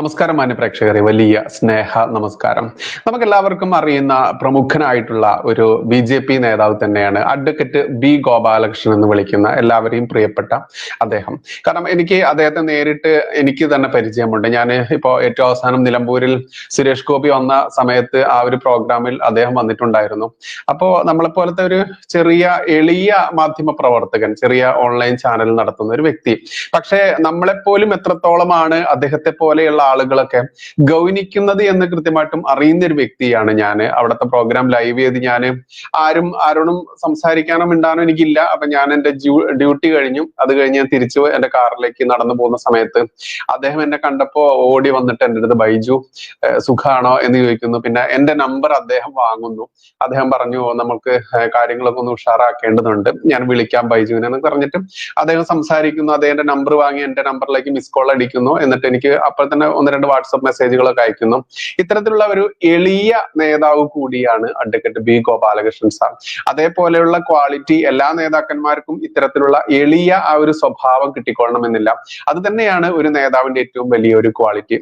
നമസ്കാരം മാന്യ പ്രേക്ഷകരെ, വലിയ സ്നേഹ നമസ്കാരം. നമുക്കെല്ലാവർക്കും അറിയുന്ന പ്രമുഖനായിട്ടുള്ള ഒരു BJP നേതാവ് തന്നെയാണ് അഡ്വക്കേറ്റ് B ഗോപാലകൃഷ്ണൻ എന്ന് വിളിക്കുന്ന എല്ലാവരെയും പ്രിയപ്പെട്ട അദ്ദേഹം. കാരണം എനിക്ക് അദ്ദേഹത്തെ നേരിട്ട് എനിക്ക് തന്നെ പരിചയമുണ്ട്. ഞാൻ ഇപ്പോൾ ഏറ്റവും അവസാനം നിലമ്പൂരിൽ സുരേഷ് ഗോപി വന്ന സമയത്ത് ആ ഒരു പ്രോഗ്രാമിൽ അദ്ദേഹം വന്നിട്ടുണ്ടായിരുന്നു. അപ്പോൾ നമ്മളെപ്പോലത്തെ ഒരു ചെറിയ എളിയ മാധ്യമ പ്രവർത്തകൻ, ചെറിയ ഓൺലൈൻ ചാനൽ നടത്തുന്ന ഒരു വ്യക്തി, പക്ഷേ നമ്മളെപ്പോലും എത്രത്തോളമാണ് അദ്ദേഹത്തെ പോലെയുള്ള ആളുകളൊക്കെ ഗൗനിക്കുന്നത് എന്ന് കൃത്യമായിട്ടും അറിയുന്ന ഒരു വ്യക്തിയാണ് ഞാൻ. അവിടുത്തെ പ്രോഗ്രാം ലൈവ് ചെയ്ത് ഞാൻ ആരോടും സംസാരിക്കാനോ മിണ്ടാനോ എനിക്കില്ല. അപ്പൊ ഞാൻ എന്റെ ഡ്യൂട്ടി കഴിഞ്ഞു. അത് കഴിഞ്ഞ് ഞാൻ തിരിച്ചു എന്റെ കാറിലേക്ക് നടന്നു പോകുന്ന സമയത്ത് അദ്ദേഹം എന്നെ കണ്ടപ്പോ ഓടി വന്നിട്ട് എൻ്റെ അടുത്ത് ബൈജു സുഖാണോ എന്ന് ചോദിക്കുന്നു. പിന്നെ എന്റെ നമ്പർ അദ്ദേഹം വാങ്ങുന്നു. അദ്ദേഹം പറഞ്ഞു നമുക്ക് കാര്യങ്ങളൊക്കെ ഒന്ന് ഉഷാറാക്കേണ്ടതുണ്ട്, ഞാൻ വിളിക്കാം ബൈജുവിനെ എന്ന് പറഞ്ഞിട്ട് അദ്ദേഹം സംസാരിക്കുന്നു. അദ്ദേഹത്തിന്റെ നമ്പർ വാങ്ങി എന്റെ നമ്പറിലേക്ക് മിസ് കോൾ അടിക്കുന്നു. എന്നിട്ട് എനിക്ക് അപ്പോൾ തന്നെ 1-2 വാട്സപ്പ് മെസ്സേജുകളൊക്കെ അയക്കുന്നു. ഇത്തരത്തിലുള്ള ഒരു എളിയ നേതാവ് കൂടിയാണ് അഡ്വക്കേറ്റ് B ഗോപാലകൃഷ്ണൻ സാർ. അതേപോലെയുള്ള ക്വാളിറ്റി എല്ലാ നേതാക്കന്മാർക്കും ഇത്തരത്തിലുള്ള എളിയ ആ ഒരു സ്വഭാവം കിട്ടിക്കൊള്ളണമെന്നില്ല. അത് തന്നെയാണ് ഒരു നേതാവിന്റെ ഏറ്റവും വലിയൊരു ക്വാളിറ്റി.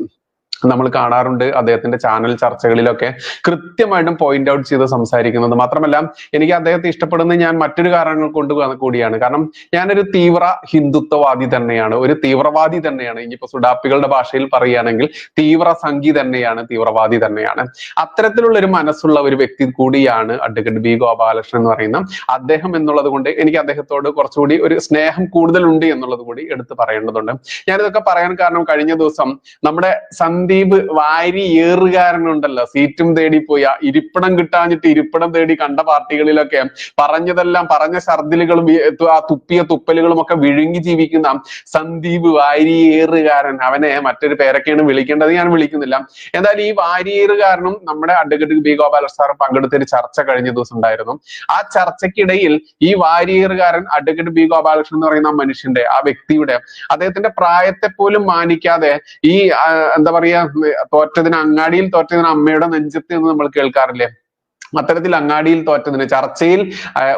നമ്മൾ കാണാറുണ്ട് അദ്ദേഹത്തിന്റെ ചാനൽ ചർച്ചകളിലൊക്കെ കൃത്യമായിട്ടും പോയിന്റ് ഔട്ട് ചെയ്ത് സംസാരിക്കുന്നത്. മാത്രമല്ല എനിക്ക് അദ്ദേഹത്തെ ഇഷ്ടപ്പെടുന്നത് ഞാൻ മറ്റൊരു കാരണങ്ങൾ കൊണ്ട് കൂടിയാണ്. കാരണം ഞാനൊരു തീവ്ര ഹിന്ദുത്വവാദി തന്നെയാണ്, ഒരു തീവ്രവാദി തന്നെയാണ്. ഇനിയിപ്പോ സുഡാപ്പികളുടെ ഭാഷയിൽ പറയുകയാണെങ്കിൽ തീവ്ര സംഘി തന്നെയാണ്, തീവ്രവാദി തന്നെയാണ്. അത്തരത്തിലുള്ള ഒരു മനസ്സുള്ള ഒരു വ്യക്തി കൂടിയാണ് അഡ്വക്കേറ്റ് B ഗോപാലകൃഷ്ണൻ എന്ന് പറയുന്ന അദ്ദേഹം എന്നുള്ളത് കൊണ്ട് എനിക്ക് അദ്ദേഹത്തോട് കുറച്ചുകൂടി ഒരു സ്നേഹം കൂടുതലുണ്ട് എന്നുള്ളത് കൂടി എടുത്തു പറയേണ്ടതുണ്ട്. ഞാനിതൊക്കെ പറയാൻ കാരണം കഴിഞ്ഞ ദിവസം നമ്മുടെ സന്ദീപ് വാരി ഏറുകാരനുണ്ടല്ലോ, സീറ്റും തേടി പോയി ഇരിപ്പിടം കിട്ടാഞ്ഞിട്ട് ഇരിപ്പിടം തേടി കണ്ട പാർട്ടികളിലൊക്കെ പറഞ്ഞതെല്ലാം പറഞ്ഞ ഛർദിലുകളും ആ തുപ്പിയ തുപ്പലുകളും ഒക്കെ വിഴുങ്ങി ജീവിക്കുന്ന സന്ദീപ് വാരിയേറുകാരൻ, അവനെ മറ്റൊരു പേരൊക്കെയാണ് വിളിക്കേണ്ടത്, ഞാൻ വിളിക്കുന്നില്ല. എന്തായാലും ഈ വാരിയേറുകാരനും നമ്മുടെ അഡ്വക്കേറ്റ് B ഗോപാലകൃഷ്ണൻ സാറും പങ്കെടുത്ത ഒരു ചർച്ച കഴിഞ്ഞ ദിവസം ഉണ്ടായിരുന്നു. ആ ചർച്ചയ്ക്കിടയിൽ ഈ വാരിയേറുകാരൻ അഡ്വക്കേറ്റ് B ഗോപാലകൃഷ്ണൻ എന്ന് പറയുന്ന മനുഷ്യന്റെ, ആ വ്യക്തിയുടെ, അദ്ദേഹത്തിന്റെ പ്രായത്തെ പോലും മാനിക്കാതെ ഈ എന്താ പറയാ, അങ്ങാടിയിൽ തോറ്റതിന് അമ്മയുടെ നെഞ്ചത്ത് എന്ന് നമ്മൾ കേൾക്കാറില്ലേ, അത്തരത്തിൽ അങ്ങാടിയിൽ തോറ്റതിന് ചർച്ചയിൽ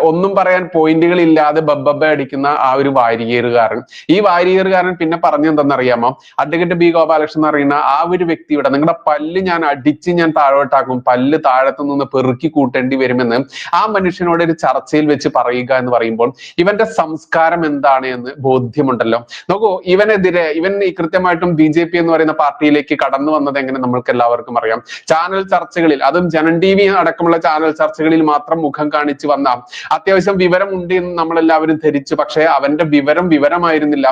ഒന്നും പറയാൻ പോയിന്റുകൾ ഇല്ലാതെ ബബ്ബ അടിക്കുന്ന ആ ഒരു വാരിയേറുകാരൻ. ഈ വാരിയേറുകാരൻ പിന്നെ പറഞ്ഞെന്തെന്നറിയാമോ, അഡ്വക്കേറ്റ് B ഗോപാലകൃഷ്ണൻ എന്ന് പറയുന്ന ആ ഒരു വ്യക്തിയുടെ നിങ്ങളുടെ പല്ല് ഞാൻ അടിച്ച് ഞാൻ താഴോട്ടാക്കും, പല്ല് താഴത്തു നിന്ന് പെറുക്കി കൂട്ടേണ്ടി വരുമെന്ന് ആ മനുഷ്യനോട് ഒരു ചർച്ചയിൽ വെച്ച് പറയുക എന്ന് പറയുമ്പോൾ ഇവന്റെ സംസ്കാരം എന്താണ് എന്ന് ബോധ്യമുണ്ടല്ലോ. നോക്കൂ, ഇവൻ കൃത്യമായിട്ടും BJP എന്ന് പറയുന്ന പാർട്ടിയിലേക്ക് കടന്നു വന്നത് എങ്ങനെ നമ്മൾക്ക് എല്ലാവർക്കും അറിയാം. ചാനൽ ചർച്ചകളിൽ, അതും ജനൻ TV അടക്കമുള്ള ചാനൽ ചർച്ചകളിൽ മാത്രം മുഖം കാണിച്ചു വന്ന, അത്യാവശ്യം വിവരമുണ്ട് എന്ന് നമ്മളെല്ലാവരും ധരിച്ചു. പക്ഷെ അവന്റെ വിവരമായിരുന്നില്ല.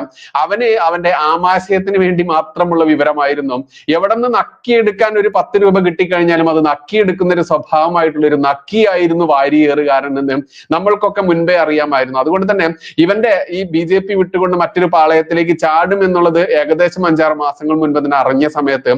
അവന്റെ ആമാശയത്തിന് വേണ്ടി മാത്രമുള്ള വിവരമായിരുന്നു. എവിടെ നിന്ന് നക്കിയെടുക്കാൻ ഒരു 10 രൂപ കിട്ടിക്കഴിഞ്ഞാലും അത് നക്കിയെടുക്കുന്ന ഒരു സ്വഭാവമായിട്ടുള്ള ഒരു നക്കിയായിരുന്നു വാരിയേറുകാരൻ എന്ന് നമ്മൾക്കൊക്കെ മുൻപേ അറിയാമായിരുന്നു. അതുകൊണ്ട് തന്നെ ഇവന്റെ ഈ BJP വിട്ടുകൊണ്ട് മറ്റൊരു പാളയത്തിലേക്ക് ചാടും എന്നുള്ളത് ഏകദേശം 5-6 മാസങ്ങൾ മുൻപ് തന്നെ അറിഞ്ഞ സമയത്ത്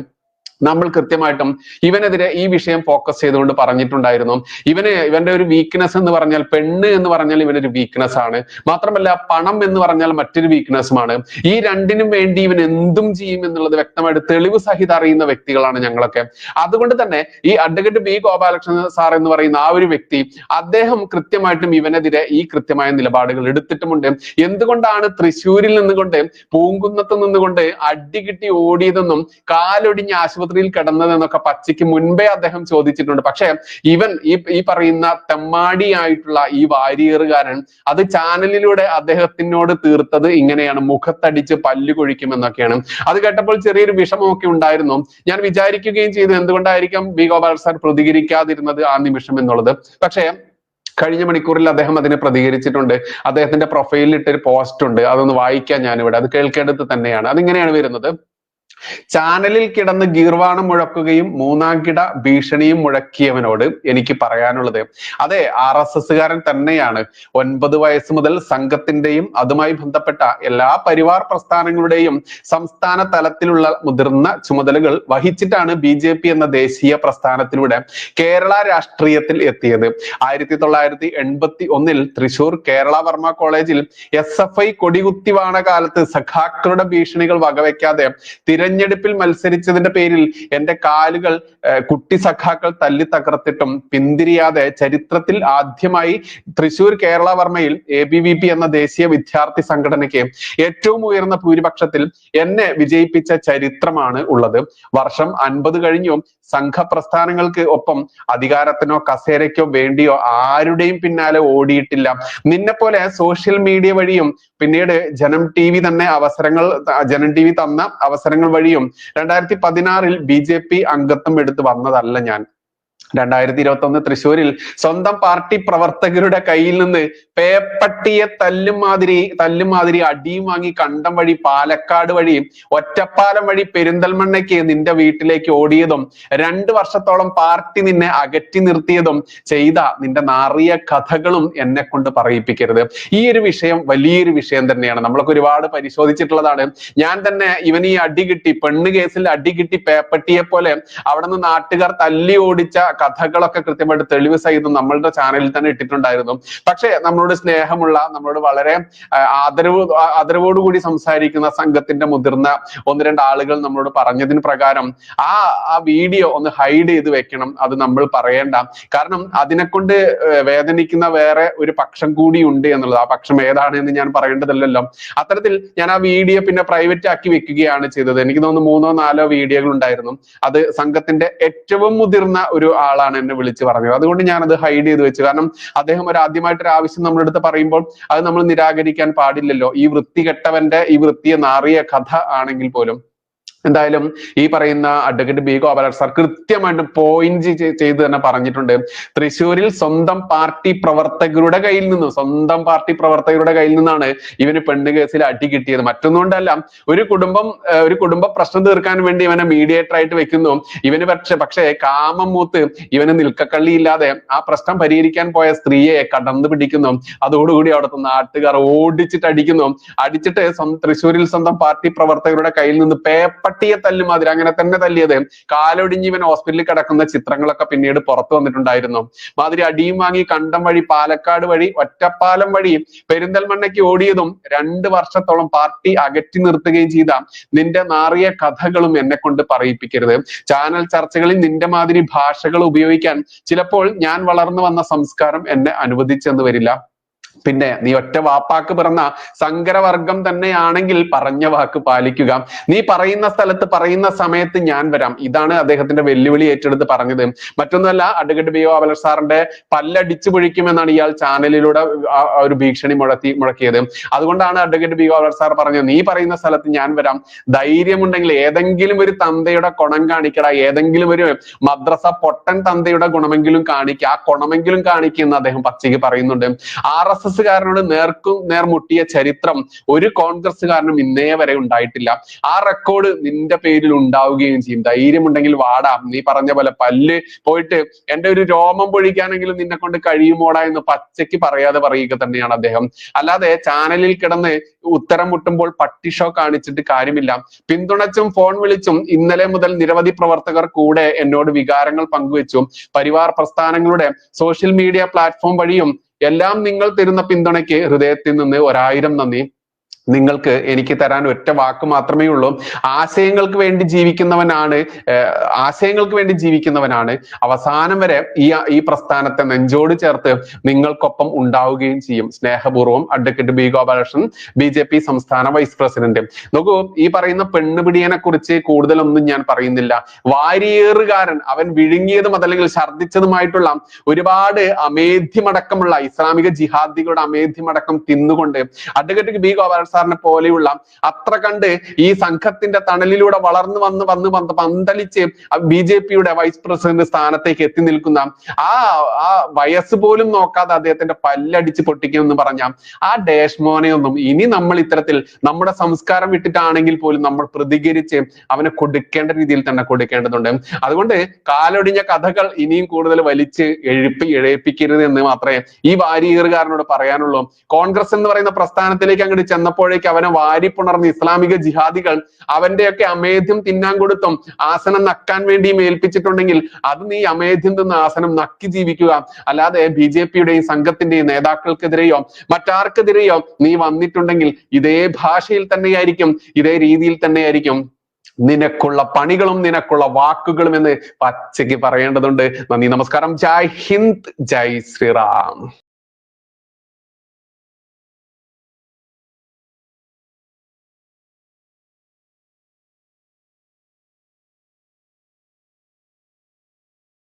നമ്മൾ കൃത്യമായിട്ടും ഇവനെതിരെ ഈ വിഷയം ഫോക്കസ് ചെയ്തുകൊണ്ട് പറഞ്ഞിട്ടുണ്ടായിരുന്നു. ഇവന്റെ ഒരു വീക്ക്നെസ് എന്ന് പറഞ്ഞാൽ, പെണ്ണ് എന്ന് പറഞ്ഞാൽ ഇവനൊരു വീക്ക്നെസ് ആണ്. മാത്രമല്ല പണം എന്ന് പറഞ്ഞാൽ മറ്റൊരു വീക്ക്നെസ്സുമാണ്. ഈ രണ്ടിനും വേണ്ടി ഇവൻ എന്തും ചെയ്യും എന്നുള്ളത് വ്യക്തമായിട്ട് തെളിവ് സഹിതം അറിയുന്ന വ്യക്തികളാണ് ഞങ്ങളൊക്കെ. അതുകൊണ്ട് തന്നെ ഈ അഡ്വക്കേറ്റ് B ഗോപാലകൃഷ്ണൻ സാർ എന്ന് പറയുന്ന ആ ഒരു വ്യക്തി, അദ്ദേഹം കൃത്യമായിട്ടും ഇവനെതിരെ ഈ കൃത്യമായ നിലപാടുകൾ എടുത്തിട്ടുമുണ്ട്. എന്തുകൊണ്ടാണ് തൃശ്ശൂരിൽ നിന്നുകൊണ്ട്, പൂങ്കുന്നത്ത് നിന്നുകൊണ്ട് അടി കിട്ടി ഓടിയതെന്നും കാലൊടിഞ്ഞ് ആശുപത്രിയിൽ കിടന്നതെന്നൊക്കെ പച്ചയ്ക്ക് മുൻപേ അദ്ദേഹം ചോദിച്ചിട്ടുണ്ട്. പക്ഷെ ഇവൻ ഈ പറയുന്ന തെമ്മാടിയായിട്ടുള്ള ഈ വാരിയേറുകാരൻ അത് ചാനലിലൂടെ അദ്ദേഹത്തിനോട് തീർത്തത് ഇങ്ങനെയാണ്, മുഖത്തടിച്ച് പല്ല് കൊഴിക്കുമെന്നൊക്കെയാണ്. അത് കേട്ടപ്പോൾ ചെറിയൊരു വിഷമമൊക്കെ ഉണ്ടായിരുന്നു. ഞാൻ വിചാരിക്കുകയും ചെയ്തു എന്തുകൊണ്ടായിരിക്കാം B ഗോപാലകൃഷ്ണൻ സാർ പ്രതികരിക്കാതിരുന്നത് ആ നിമിഷം എന്നുള്ളത്. പക്ഷേ കഴിഞ്ഞ മണിക്കൂറിൽ അദ്ദേഹം അതിനെ പ്രതികരിച്ചിട്ടുണ്ട്. അദ്ദേഹത്തിന്റെ പ്രൊഫൈലിൽ ഇട്ടൊരു പോസ്റ്റ് ഉണ്ട്, അതൊന്ന് വായിക്കാൻ ഞാനിവിടെ, അത് കേൾക്കേണ്ടത് തന്നെയാണ്. അതിങ്ങനെയാണ് വരുന്നത്: ചാനലിൽ കിടന്ന് ഗീർവാണം മുഴക്കുകയും മൂന്നാംകിട ഭീഷണിയും മുഴക്കിയവനോട് എനിക്ക് പറയാനുള്ളത്, അതെ RSSകാരൻ തന്നെയാണ്. 9 വയസ്സ് മുതൽ സംഘത്തിന്റെയും അതുമായി ബന്ധപ്പെട്ട എല്ലാ പരിവാർ പ്രസ്ഥാനങ്ങളുടെയും സംസ്ഥാന തലത്തിലുള്ള മുതിർന്ന ചുമതലകൾ വഹിച്ചിട്ടാണ് BJP എന്ന ദേശീയ പ്രസ്ഥാനത്തിലൂടെ കേരള രാഷ്ട്രീയത്തിൽ എത്തിയത്. 1981 തൃശൂർ കേരള വർമ്മ കോളേജിൽ SFI കൊടികുത്തിവാണ കാലത്ത് സഖാക്കളുടെ ഭീഷണികൾ വകവെക്കാതെ തെരഞ്ഞെടുപ്പിൽ മത്സരിച്ചതിന്റെ പേരിൽ എന്റെ കാലുകൾ കുട്ടി സഖാക്കൾ തല്ലി തകർത്തിട്ടും പിന്തിരിയാതെ ചരിത്രത്തിൽ ആദ്യമായി തൃശൂർ കേരളവർമ്മയിൽ ABVP എന്ന ദേശീയ വിദ്യാർത്ഥി സംഘടനയ്ക്ക് ഏറ്റവും ഉയർന്ന ഭൂരിപക്ഷത്തിൽ എന്നെ വിജയിപ്പിച്ച ചരിത്രമാണ് ഉള്ളത്. വർഷം 50 കഴിഞ്ഞും സംഘപ്രസ്ഥാനങ്ങൾക്ക് ഒപ്പം അധികാരത്തിനോ കസേരയ്ക്കോ വേണ്ടിയോ ആരുടെയും പിന്നാലെ ഓടിയിട്ടില്ല. നിന്നെ പോലെ സോഷ്യൽ മീഡിയ വഴിയും പിന്നീട് ജനം TV തന്നെ ജനം TV തന്ന അവസരങ്ങൾ വഴിയും 2016 BJP അംഗത്വം എടുത്ത് വന്നതല്ല ഞാൻ. 2021 തൃശ്ശൂരിൽ സ്വന്തം പാർട്ടി പ്രവർത്തകരുടെ കയ്യിൽ നിന്ന് പേപ്പട്ടിയെ തല്ലുമാതിരി അടിയും വാങ്ങി കണ്ടം വഴി പാലക്കാട് വഴി ഒറ്റപ്പാലം വഴി പെരിന്തൽമണ്ണയ്ക്ക് നിന്റെ വീട്ടിലേക്ക് ഓടിയതും 2 വർഷത്തോളം പാർട്ടി നിന്നെ അകറ്റി നിർത്തിയതും ചെയ്ത നിന്റെ നാറിയ കഥകളും എന്നെ കൊണ്ട് പറയിപ്പിക്കരുത്. ഈ ഒരു വിഷയം വലിയൊരു വിഷയം തന്നെയാണ്. നമ്മളൊക്കെ ഒരുപാട് പരിശോധിച്ചിട്ടുള്ളതാണ്. ഞാൻ തന്നെ ഇവൻ ഈ അടി കിട്ടി, പെണ്ണ് കേസിൽ അടി കിട്ടി പേപ്പട്ടിയെ പോലെ അവിടെ നിന്ന് നാട്ടുകാർ തല്ലി ഓടിച്ച കഥകളൊക്കെ കൃത്യമായിട്ട് തെളിവ് സഹിതം നമ്മളുടെ ചാനലിൽ തന്നെ ഇട്ടിട്ടുണ്ടായിരുന്നു. പക്ഷേ നമ്മളോട് സ്നേഹമുള്ള, നമ്മളോട് വളരെ ആദരവോടുകൂടി സംസാരിക്കുന്ന സംഘത്തിന്റെ മുതിർന്ന 1-2 ആളുകൾ നമ്മളോട് പറഞ്ഞതിന് പ്രകാരം ആ വീഡിയോ ഒന്ന് ഹൈഡ് ചെയ്ത് വെക്കണം, അത് നമ്മൾ പറയേണ്ട. കാരണം അതിനെക്കൊണ്ട് വേദനിക്കുന്ന വേറെ ഒരു പക്ഷം കൂടി ഉണ്ട് എന്നുള്ളത്. ആ പക്ഷം ഏതാണ് എന്ന് ഞാൻ പറയേണ്ടതല്ലല്ലോ. അത്തരത്തിൽ ഞാൻ ആ വീഡിയോ പിന്നെ പ്രൈവറ്റ് ആക്കി വെക്കുകയാണ് ചെയ്തത്. എനിക്ക് തോന്നുന്നു 3-4 വീഡിയോകൾ ഉണ്ടായിരുന്നു. അത് സംഘത്തിന്റെ ഏറ്റവും മുതിർന്ന ഒരു ആളാണ് എന്നെ വിളിച്ച് പറഞ്ഞത്. അതുകൊണ്ട് ഞാൻ അത് ഹൈഡ് ചെയ്ത് വെച്ചു. കാരണം അദ്ദേഹം ആദ്യമായിട്ടൊരു ആവശ്യം നമ്മുടെ അടുത്ത് പറയുമ്പോൾ അത് നമ്മൾ നിരാകരിക്കാൻ പാടില്ലല്ലോ. ഈ വൃത്തികെട്ടവന്റെ ഈ വൃത്തിയെ നാറിയ കഥ ആണെങ്കിൽ പോലും. എന്തായാലും ഈ പറയുന്ന അഡ്വക്കേറ്റ് B ഗോപാലകൃഷ്ണൻ സാർ കൃത്യമായിട്ട് പോയിന്റ് ചെയ്ത് തന്നെ പറഞ്ഞിട്ടുണ്ട്. തൃശ്ശൂരിൽ സ്വന്തം പാർട്ടി പ്രവർത്തകരുടെ കയ്യിൽ നിന്നാണ് ഇവന് പെണ്ണ് കേസിൽ അടി കിട്ടിയത്. മറ്റൊന്നുകൊണ്ടല്ല, ഒരു കുടുംബ പ്രശ്നം തീർക്കാൻ വേണ്ടി ഇവനെ മീഡിയേറ്റർ ആയിട്ട് വെക്കുന്നു. ഇവന് പക്ഷേ കാമം മൂത്ത് ഇവന് നിൽക്കക്കള്ളിയില്ലാതെ ആ പ്രശ്നം പരിഹരിക്കാൻ പോയ സ്ത്രീയെ കടന്നു പിടിക്കുന്നു. അതോടുകൂടി അവിടുത്തെ നാട്ടുകാർ അടിച്ചിട്ട് തൃശ്ശൂരിൽ സ്വന്തം പാർട്ടി പ്രവർത്തകരുടെ കയ്യിൽ നിന്ന് പട്ടിയെ തല്ലുമാതിരി അങ്ങനെ തന്നെ തല്ലിയത്. കാലൊടിഞ്ഞ് ഇവൻ ഹോസ്പിറ്റലിൽ കിടക്കുന്ന ചിത്രങ്ങളൊക്കെ പിന്നീട് പുറത്തു വന്നിട്ടുണ്ടായിരുന്നു. മാതിരി അടിയും വാങ്ങി കണ്ടം വഴി പാലക്കാട് വഴി ഒറ്റപ്പാലം വഴി പെരിന്തൽമണ്ണയ്ക്ക് ഓടിയതും 2 വർഷത്തോളം പാർട്ടി അകറ്റി നിർത്തുകയും ചെയ്ത നിന്റെ നാറിയ കഥകളും എന്നെ കൊണ്ട് പറയിപ്പിക്കരുത്. ചാനൽ ചർച്ചകളിൽ നിന്റെ മാതിരി ഭാഷകൾ ഉപയോഗിക്കാൻ ചിലപ്പോൾ ഞാൻ വളർന്നു വന്ന സംസ്കാരം എന്നെ അനുവദിച്ചെന്ന് വരില്ല. പിന്നെ നീ ഒറ്റ വാപ്പാക്ക് പിറന്ന സങ്കരവർഗം തന്നെയാണെങ്കിൽ പറഞ്ഞ വാക്ക് പാലിക്കുക. നീ പറയുന്ന സ്ഥലത്ത് പറയുന്ന സമയത്ത് ഞാൻ വരാം. ഇതാണ് അദ്ദേഹത്തിന്റെ വെല്ലുവിളി ഏറ്റെടുത്ത് പറഞ്ഞത്. മറ്റൊന്നുമല്ല, അഡ്വക്കേറ്റ് B ഗോപാലകൃഷ്ണൻ സാറിന്റെ പല്ലടിച്ചു പൊഴിക്കുമെന്നാണ് ഇയാൾ ചാനലിലൂടെ ഒരു ഭീഷണി മുഴക്കിയത്. അതുകൊണ്ടാണ് അഡ്വക്കേറ്റ് B ഗോപാലകൃഷ്ണൻ സാർ പറഞ്ഞത്, നീ പറയുന്ന സ്ഥലത്ത് ഞാൻ വരാം. ധൈര്യമുണ്ടെങ്കിൽ ഏതെങ്കിലും ഒരു തന്തയുടെ ഗുണം കാണിക്കട, ഏതെങ്കിലും ഒരു മദ്രസ പൊട്ടൻ തന്തയുടെ ഗുണമെങ്കിലും കാണിക്കുക, ആ ഗുണമെങ്കിലും കാണിക്കുമെന്ന് അദ്ദേഹം പച്ചയ്ക്ക് പറയുന്നുണ്ട്. RSS കാരനോട് നേർ മുട്ടിയ ചരിത്രം ഒരു കോൺഗ്രസ്സുകാരനും ഇന്നേ വരെ ഉണ്ടായിട്ടില്ല. ആ റെക്കോർഡ് നിന്റെ പേരിൽ ഉണ്ടാവുകയും ചെയ്യും. ധൈര്യമുണ്ടെങ്കിൽ വാടാ. നീ പറഞ്ഞ പോലെ പല്ല് പോയിട്ട് എന്റെ ഒരു രോമം പൊഴിക്കാനെങ്കിലും നിന്നെ കൊണ്ട് കഴിയുമോടാ എന്ന് പച്ചയ്ക്ക് പറയാതെ പറയുക തന്നെയാണ് അദ്ദേഹം. അല്ലാതെ ചാനലിൽ കിടന്ന് ഉത്തരം മുട്ടുമ്പോൾ പട്ടി ഷോ കാണിച്ചിട്ട് കാര്യമില്ല. പിന്തുണച്ചും ഫോൺ വിളിച്ചും ഇന്നലെ മുതൽ നിരവധി പ്രവർത്തകർ കൂടെ എന്നോട് വികാരങ്ങൾ പങ്കുവെച്ചു. പരിവാർ പ്രസ്ഥാനങ്ങളുടെ സോഷ്യൽ മീഡിയ പ്ലാറ്റ്ഫോം വഴിയും എല്ലാം നിങ്ങൾ തരുന്ന പിന്തുണയ്ക്ക് ഹൃദയത്തിൽ നിന്ന് 1000 നന്ദി. നിങ്ങൾക്ക് എനിക്ക് തരാൻ ഒറ്റ വാക്ക് മാത്രമേ ഉള്ളൂ. ആശയങ്ങൾക്ക് വേണ്ടി ജീവിക്കുന്നവനാണ് അവസാനം വരെ ഈ പ്രസ്ഥാനത്തെ നെഞ്ചോട് ചേർത്ത് നിങ്ങൾക്കൊപ്പം ഉണ്ടാവുകയും ചെയ്യും. സ്നേഹപൂർവ്വം അഡ്വക്കേറ്റ് B ഗോപാലകൃഷ്ണൻ, BJP സംസ്ഥാന വൈസ് പ്രസിഡന്റ്. നോക്കൂ, ഈ പറയുന്ന പെണ്ണുപിടിയനെ കുറിച്ച് കൂടുതലൊന്നും ഞാൻ പറയുന്നില്ല. വാരിയേറുകാരൻ, അവൻ വിഴുങ്ങിയതും അതല്ലെങ്കിൽ ഛർദ്ദിച്ചതുമായിട്ടുള്ള ഒരുപാട് അമേധ്യമടക്കമുള്ള ഇസ്ലാമിക ജിഹാദികളുടെ അമേധ്യമടക്കം തിന്നുകൊണ്ട് അഡ്വക്കേറ്റ് B ഗോപാലകൃഷ്ണൻ സാറിനെ പോലെയുള്ള അത്ര കണ്ട് ഈ സംഘത്തിന്റെ തണലിലൂടെ വളർന്നു വന്ന് പന്തലിച്ച് BJPയുടെ വൈസ് പ്രസിഡന്റ് സ്ഥാനത്തേക്ക് എത്തി നിൽക്കുന്ന ആ വയസ്സ് പോലും നോക്കാതെ അദ്ദേഹത്തിന്റെ പല്ലടിച്ച് പൊട്ടിക്കുമെന്ന് പറഞ്ഞ ആ ഡേഷ്മോനെയൊന്നും ഇനി നമ്മൾ ഇത്തരത്തിൽ നമ്മുടെ സംസ്കാരം വിട്ടിട്ടാണെങ്കിൽ പോലും നമ്മൾ പ്രതികരിച്ച് അവനെ കൊടുക്കേണ്ട രീതിയിൽ തന്നെ കൊടുക്കേണ്ടതുണ്ട്. അതുകൊണ്ട് കാലൊടിഞ്ഞ കഥകൾ ഇനിയും കൂടുതൽ വലിച്ച് എഴപ്പിക്കരുത് എന്ന് മാത്രമേ ഈ വാരിയേറുകാരനോട് പറയാനുള്ളൂ. കോൺഗ്രസ് എന്ന് പറയുന്ന പ്രസ്ഥാനത്തിലേക്ക് അങ്ങോട്ട് ചെന്നപ്പോഴേക്ക് അവനെ വാരിപ്പുണർന്ന് ഇസ്ലാമിക ജിഹാദികൾ അവന്റെയൊക്കെ അമേധ്യം തിന്നാൻ കൊടുത്തും ആസനം നക്കാൻ വേണ്ടിയും ഏൽപ്പിച്ചിട്ടുണ്ടെങ്കിൽ അത് നീ അമേധ്യം തിന്ന് ആസനം നക്കി ജീവിക്കുക. അല്ലാതെ BJPയുടെയും സംഘത്തിന്റെയും നേതാക്കൾക്കെതിരെയോ മറ്റാർക്കെതിരെയോ നീ വന്നിട്ടുണ്ടെങ്കിൽ ഇതേ ഭാഷയിൽ തന്നെയായിരിക്കും, ഇതേ രീതിയിൽ തന്നെയായിരിക്കും നിനക്കുള്ള പണികളും നിനക്കുള്ള വാക്കുകളും എന്ന് പച്ചയ്ക്ക് പറയേണ്ടതുണ്ട്. നന്ദി, നമസ്കാരം. ജയ് ഹിന്ദ്, ജയ് ശ്രീറാം.